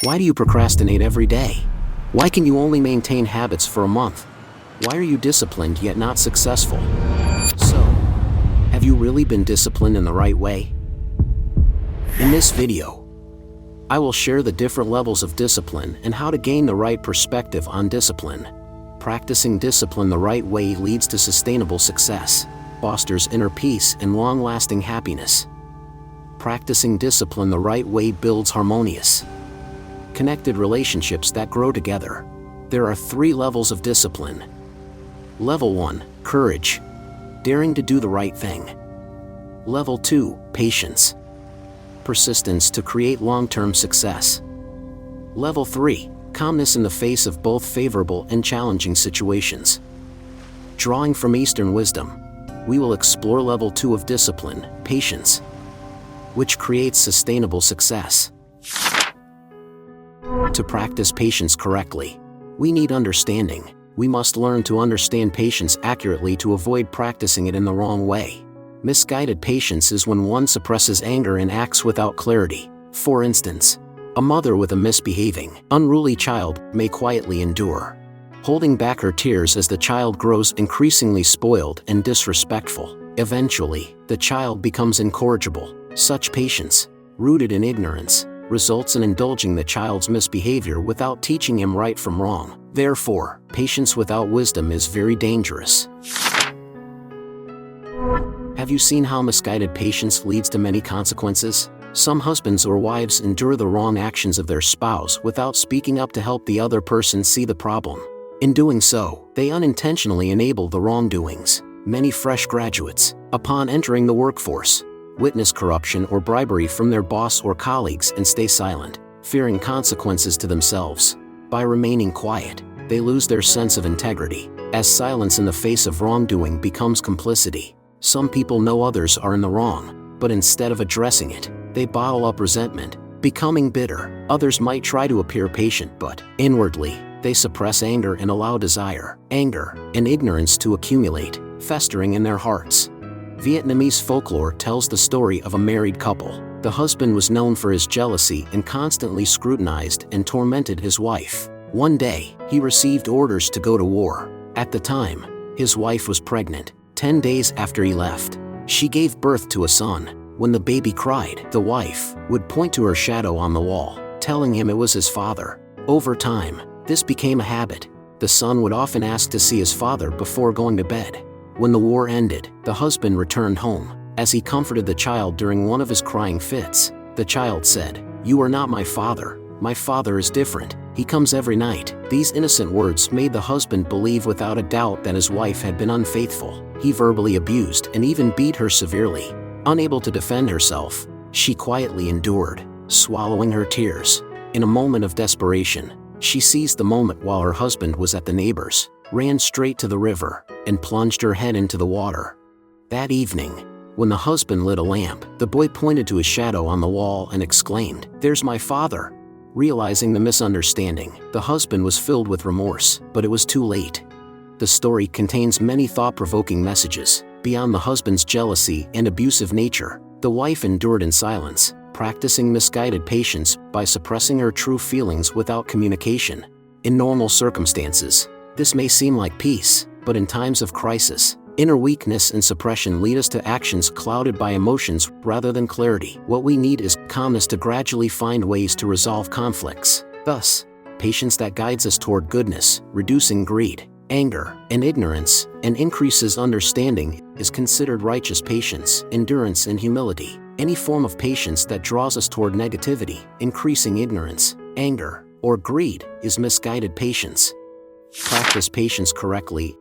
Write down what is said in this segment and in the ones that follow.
Why do you procrastinate every day? Why can you only maintain habits for a month? Why are you disciplined yet not successful? So, have you really been disciplined in the right way? In this video, I will share the different levels of discipline and how to gain the right perspective on discipline. Practicing discipline the right way leads to sustainable success, fosters inner peace and long-lasting happiness. Practicing discipline the right way builds harmonious, connected relationships that grow together. There are 3 levels of discipline. Level 1, courage, daring to do the right thing. Level 2, patience, persistence to create long-term success. Level 3, calmness in the face of both favorable and challenging situations. Drawing from Eastern wisdom, we will explore level 2 of discipline, patience, which creates sustainable success. To practice patience correctly, we need understanding. We must learn to understand patience accurately to avoid practicing it in the wrong way. Misguided patience is when one suppresses anger and acts without clarity. For instance, a mother with a misbehaving, unruly child may quietly endure, holding back her tears as the child grows increasingly spoiled and disrespectful. Eventually, the child becomes incorrigible. Such patience, rooted in ignorance, results in indulging the child's misbehavior without teaching him right from wrong. Therefore, patience without wisdom is very dangerous. Have you seen how misguided patience leads to many consequences? Some husbands or wives endure the wrong actions of their spouse without speaking up to help the other person see the problem. In doing so, they unintentionally enable the wrongdoings. Many fresh graduates, upon entering the workforce, witness corruption or bribery from their boss or colleagues and stay silent, fearing consequences to themselves. By remaining quiet, they lose their sense of integrity, as silence in the face of wrongdoing becomes complicity. Some people know others are in the wrong, but instead of addressing it, they bottle up resentment, becoming bitter. Others might try to appear patient, but inwardly, they suppress anger and allow desire, anger, and ignorance to accumulate, festering in their hearts. Vietnamese folklore tells the story of a married couple. The husband was known for his jealousy and constantly scrutinized and tormented his wife. One day, he received orders to go to war. At the time, his wife was pregnant. 10 days after he left, she gave birth to a son. When the baby cried, the wife would point to her shadow on the wall, telling him it was his father. Over time, this became a habit. The son would often ask to see his father before going to bed. When the war ended, the husband returned home. As he comforted the child during one of his crying fits, the child said, "You are not my father. My father is different. He comes every night." These innocent words made the husband believe without a doubt that his wife had been unfaithful. He verbally abused and even beat her severely. Unable to defend herself, she quietly endured, swallowing her tears. In a moment of desperation, she seized the moment while her husband was at the neighbor's, ran straight to the river, and plunged her head into the water. That evening, when the husband lit a lamp, the boy pointed to his shadow on the wall and exclaimed, "There's my father." Realizing the misunderstanding, the husband was filled with remorse, but it was too late. The story contains many thought-provoking messages. Beyond the husband's jealousy and abusive nature, the wife endured in silence, practicing misguided patience by suppressing her true feelings without communication. In normal circumstances, this may seem like peace, but in times of crisis, inner weakness and suppression lead us to actions clouded by emotions rather than clarity. What we need is calmness to gradually find ways to resolve conflicts. Thus, patience that guides us toward goodness, reducing greed, anger, and ignorance, and increases understanding, is considered righteous patience, endurance, and humility. Any form of patience that draws us toward negativity, increasing ignorance, anger, or greed, is misguided patience. Practice patience correctly.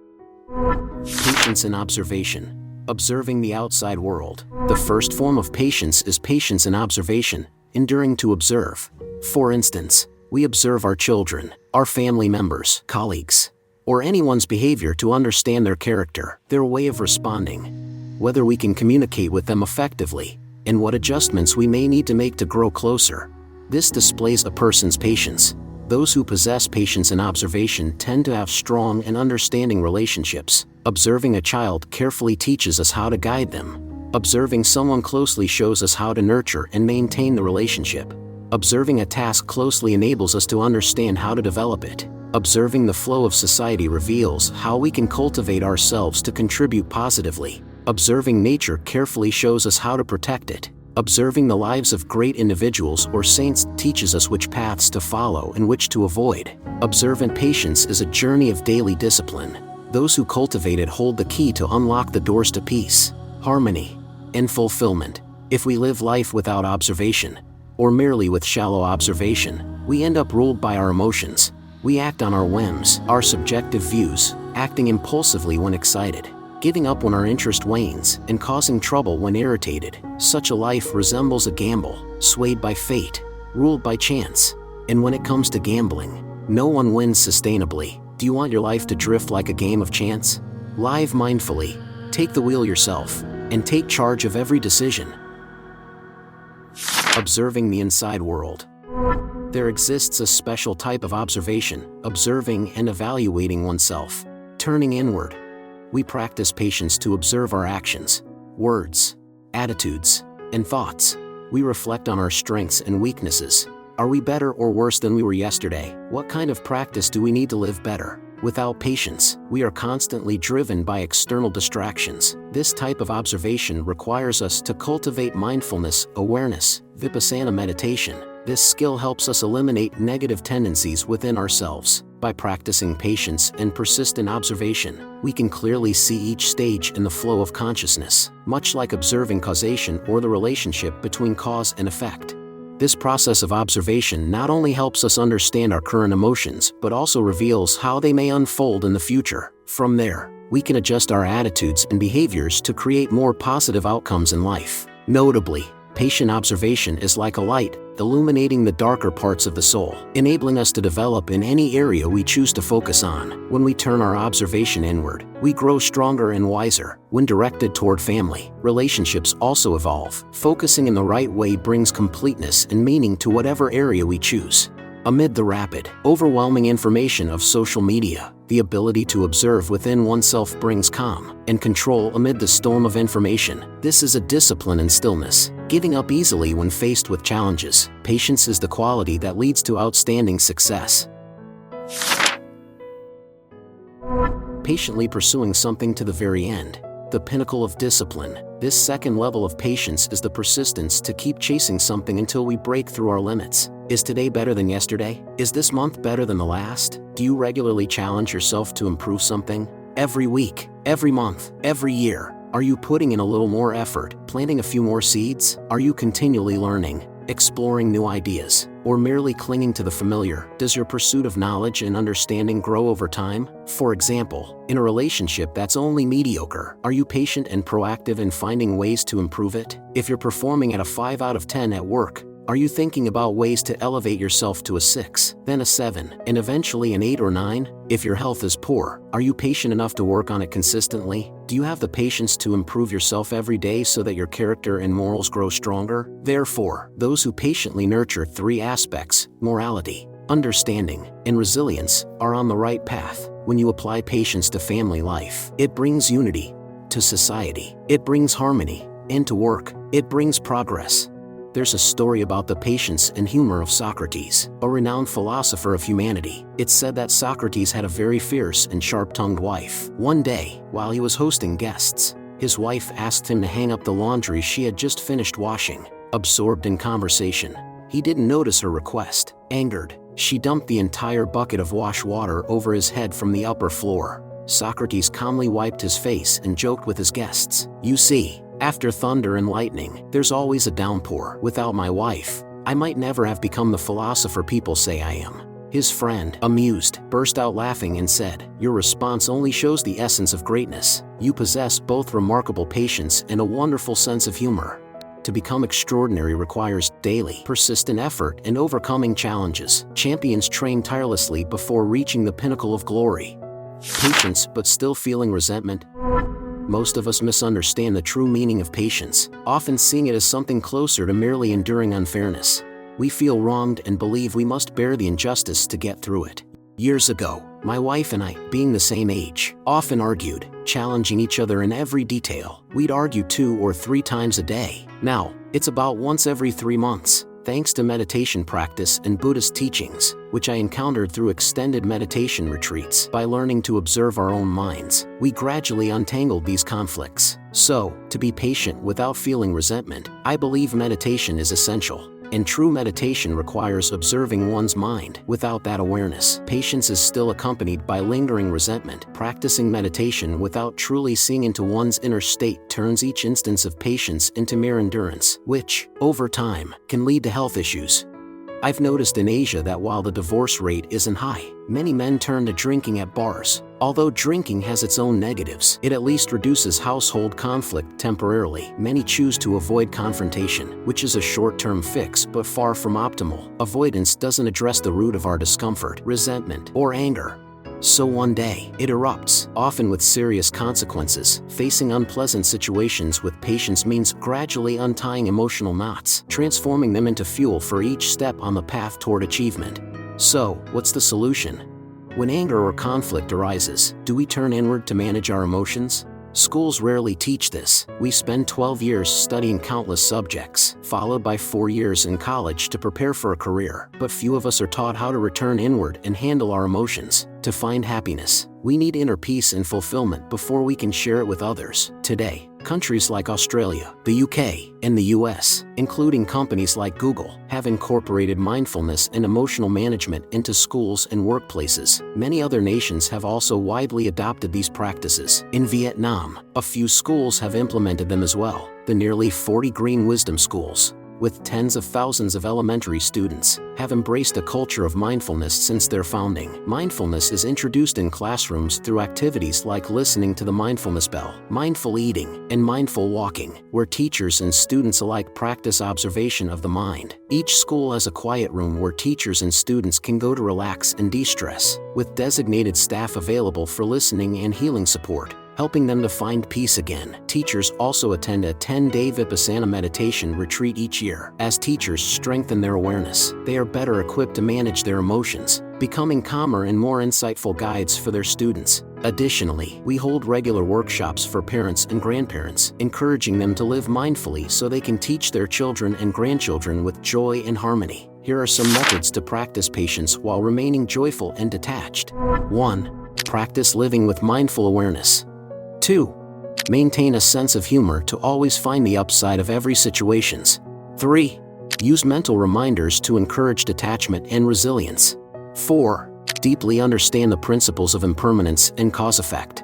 Patience in observation. Observing the outside world. The first form of patience is patience in observation, enduring to observe. For instance, we observe our children, our family members, colleagues, or anyone's behavior to understand their character, their way of responding, whether we can communicate with them effectively, and what adjustments we may need to make to grow closer. This displays a person's patience. Those who possess patience and observation tend to have strong and understanding relationships. Observing a child carefully teaches us how to guide them. Observing someone closely shows us how to nurture and maintain the relationship. Observing a task closely enables us to understand how to develop it. Observing the flow of society reveals how we can cultivate ourselves to contribute positively. Observing nature carefully shows us how to protect it. Observing the lives of great individuals or saints teaches us which paths to follow and which to avoid. Observant patience is a journey of daily discipline. Those who cultivate it hold the key to unlock the doors to peace, harmony, and fulfillment. If we live life without observation, or merely with shallow observation, we end up ruled by our emotions. We act on our whims, our subjective views, acting impulsively when excited, giving up when our interest wanes, and causing trouble when irritated. Such a life resembles a gamble, swayed by fate, ruled by chance. And when it comes to gambling, no one wins sustainably. Do you want your life to drift like a game of chance? Live mindfully, take the wheel yourself, and take charge of every decision. Observing the inside world. There exists a special type of observation, observing and evaluating oneself, turning inward. We practice patience to observe our actions, words, attitudes, and thoughts. We reflect on our strengths and weaknesses. Are we better or worse than we were yesterday? What kind of practice do we need to live better? Without patience, we are constantly driven by external distractions. This type of observation requires us to cultivate mindfulness, awareness, vipassana meditation. This skill helps us eliminate negative tendencies within ourselves. By practicing patience and persistent observation, we can clearly see each stage in the flow of consciousness, much like observing causation or the relationship between cause and effect. This process of observation not only helps us understand our current emotions, but also reveals how they may unfold in the future. From there, we can adjust our attitudes and behaviors to create more positive outcomes in life. Notably, patient observation is like a light, illuminating the darker parts of the soul, enabling us to develop in any area we choose to focus on. When we turn our observation inward, we grow stronger and wiser. When directed toward family, relationships also evolve. Focusing in the right way brings completeness and meaning to whatever area we choose. Amid the rapid, overwhelming information of social media, the ability to observe within oneself brings calm and control amid the storm of information. This is a discipline in stillness, giving up easily when faced with challenges. Patience is the quality that leads to outstanding success. Patiently pursuing something to the very end. The pinnacle of discipline. This second level of patience is the persistence to keep chasing something until we break through our limits. Is today better than yesterday? Is this month better than the last? Do you regularly challenge yourself to improve something? Every week, every month, every year? Are you putting in a little more effort, planting a few more seeds? Are you continually learning, exploring new ideas, or merely clinging to the familiar? Does your pursuit of knowledge and understanding grow over time? For example, in a relationship that's only mediocre, are you patient and proactive in finding ways to improve it? If you're performing at a 5 out of 10 at work, are you thinking about ways to elevate yourself to a 6, then a 7, and eventually an 8 or 9? If your health is poor, are you patient enough to work on it consistently? Do you have the patience to improve yourself every day so that your character and morals grow stronger? Therefore, those who patiently nurture 3 aspects, morality, understanding, and resilience, are on the right path. When you apply patience to family life, it brings unity. To society, it brings harmony. And to work, it brings progress. There's a story about the patience and humor of Socrates, a renowned philosopher of humanity. It's said that Socrates had a very fierce and sharp-tongued wife. One day, while he was hosting guests, his wife asked him to hang up the laundry she had just finished washing. Absorbed in conversation, he didn't notice her request. Angered, she dumped the entire bucket of wash water over his head from the upper floor. Socrates calmly wiped his face and joked with his guests. "You see, after thunder and lightning, there's always a downpour. Without my wife, I might never have become the philosopher people say I am." His friend, amused, burst out laughing and said, "Your response only shows the essence of greatness. You possess both remarkable patience and a wonderful sense of humor." To become extraordinary requires daily, persistent effort and overcoming challenges. Champions train tirelessly before reaching the pinnacle of glory. Patience but still feeling resentment. Most of us misunderstand the true meaning of patience, often seeing it as something closer to merely enduring unfairness. We feel wronged and believe we must bear the injustice to get through it. Years ago, my wife and I, being the same age, often argued, challenging each other in every detail. We'd argue 2 or 3 times a day. Now, it's about once every 3 months. Thanks to meditation practice and Buddhist teachings, which I encountered through extended meditation retreats, by learning to observe our own minds, we gradually untangled these conflicts. So, to be patient without feeling resentment, I believe meditation is essential. And true meditation requires observing one's mind. Without that awareness, patience is still accompanied by lingering resentment. Practicing meditation without truly seeing into one's inner state turns each instance of patience into mere endurance, which, over time, can lead to health issues. I've noticed in Asia that while the divorce rate isn't high, many men turn to drinking at bars. Although drinking has its own negatives, it at least reduces household conflict temporarily. Many choose to avoid confrontation, which is a short-term fix but far from optimal. Avoidance doesn't address the root of our discomfort, resentment, or anger. So one day, it erupts, often with serious consequences. Facing unpleasant situations with patience means gradually untying emotional knots, transforming them into fuel for each step on the path toward achievement. So, what's the solution? When anger or conflict arises, do we turn inward to manage our emotions? Schools rarely teach this. We spend 12 years studying countless subjects, followed by 4 years in college to prepare for a career. But few of us are taught how to return inward and handle our emotions. To find happiness, we need inner peace and fulfillment before we can share it with others. Today, countries like Australia, the UK, and the US, including companies like Google, have incorporated mindfulness and emotional management into schools and workplaces. Many other nations have also widely adopted these practices. In Vietnam, a few schools have implemented them as well. The nearly 40 Green Wisdom schools, with tens of thousands of elementary students, have embraced a culture of mindfulness since their founding. Mindfulness is introduced in classrooms through activities like listening to the mindfulness bell, mindful eating, and mindful walking, where teachers and students alike practice observation of the mind. Each school has a quiet room where teachers and students can go to relax and de-stress, with designated staff available for listening and healing support, helping them to find peace again. Teachers also attend a 10-day Vipassana meditation retreat each year. As teachers strengthen their awareness, they are better equipped to manage their emotions, becoming calmer and more insightful guides for their students. Additionally, we hold regular workshops for parents and grandparents, encouraging them to live mindfully so they can teach their children and grandchildren with joy and harmony. Here are some methods to practice patience while remaining joyful and detached. 1. Practice living with mindful awareness. 2. Maintain a sense of humor to always find the upside of every situation. 3. Use mental reminders to encourage detachment and resilience. 4. Deeply understand the principles of impermanence and cause-effect.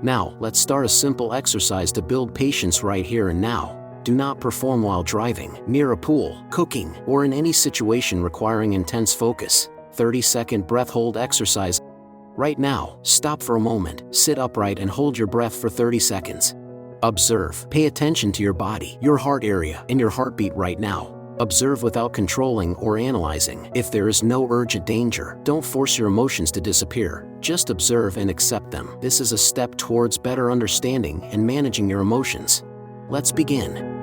Now, let's start a simple exercise to build patience right here and now. Do not perform while driving, near a pool, cooking, or in any situation requiring intense focus. 30-second breath hold exercise. Right now, stop for a moment, sit upright and hold your breath for 30 seconds. Observe. Pay attention to your body, your heart area, and your heartbeat right now. Observe without controlling or analyzing. If there is no urgent danger, don't force your emotions to disappear. Just observe and accept them. This is a step towards better understanding and managing your emotions. Let's begin.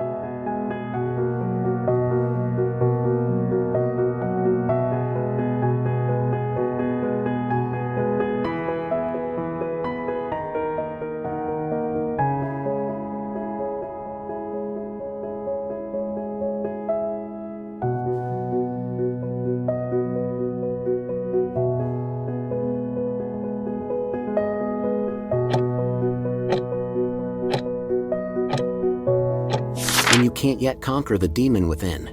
When you can't yet conquer the demon within.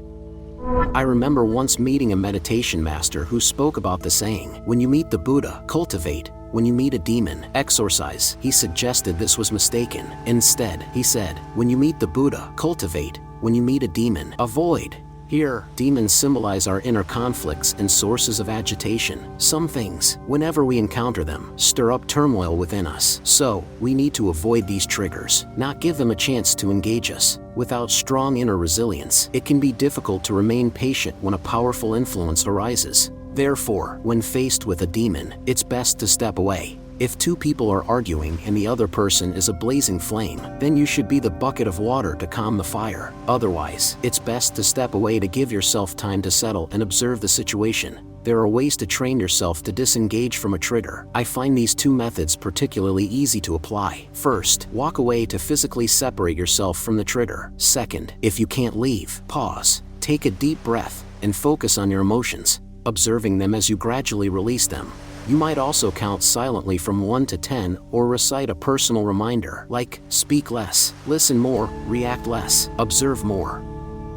I remember once meeting a meditation master who spoke about the saying, when you meet the Buddha, cultivate. When you meet a demon, exorcise. He suggested this was mistaken. Instead, he said, when you meet the Buddha, cultivate. When you meet a demon, avoid. Here, demons symbolize our inner conflicts and sources of agitation. Some things, whenever we encounter them, stir up turmoil within us. So, we need to avoid these triggers, not give them a chance to engage us. Without strong inner resilience, it can be difficult to remain patient when a powerful influence arises. Therefore, when faced with a demon, it's best to step away. If two people are arguing and the other person is a blazing flame, then you should be the bucket of water to calm the fire. Otherwise, it's best to step away to give yourself time to settle and observe the situation. There are ways to train yourself to disengage from a trigger. I find these two methods particularly easy to apply. First, walk away to physically separate yourself from the trigger. Second, if you can't leave, pause. Take a deep breath. and focus on your emotions, observing them as you gradually release them. You might also count silently from 1 to 10 or recite a personal reminder like, speak less, listen more, react less, observe more.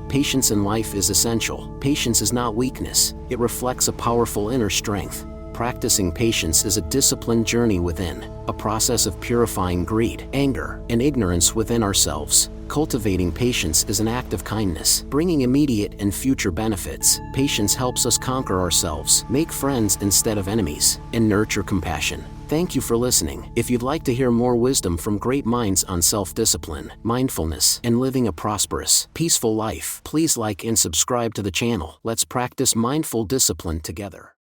Patience in life is essential. Patience is not weakness, it reflects a powerful inner strength. Practicing patience is a disciplined journey within, a process of purifying greed, anger, and ignorance within ourselves. Cultivating patience is an act of kindness, bringing immediate and future benefits. Patience helps us conquer ourselves, make friends instead of enemies, and nurture compassion. Thank you for listening. If you'd like to hear more wisdom from great minds on self-discipline, mindfulness, and living a prosperous, peaceful life, please like and subscribe to the channel. Let's practice mindful discipline together.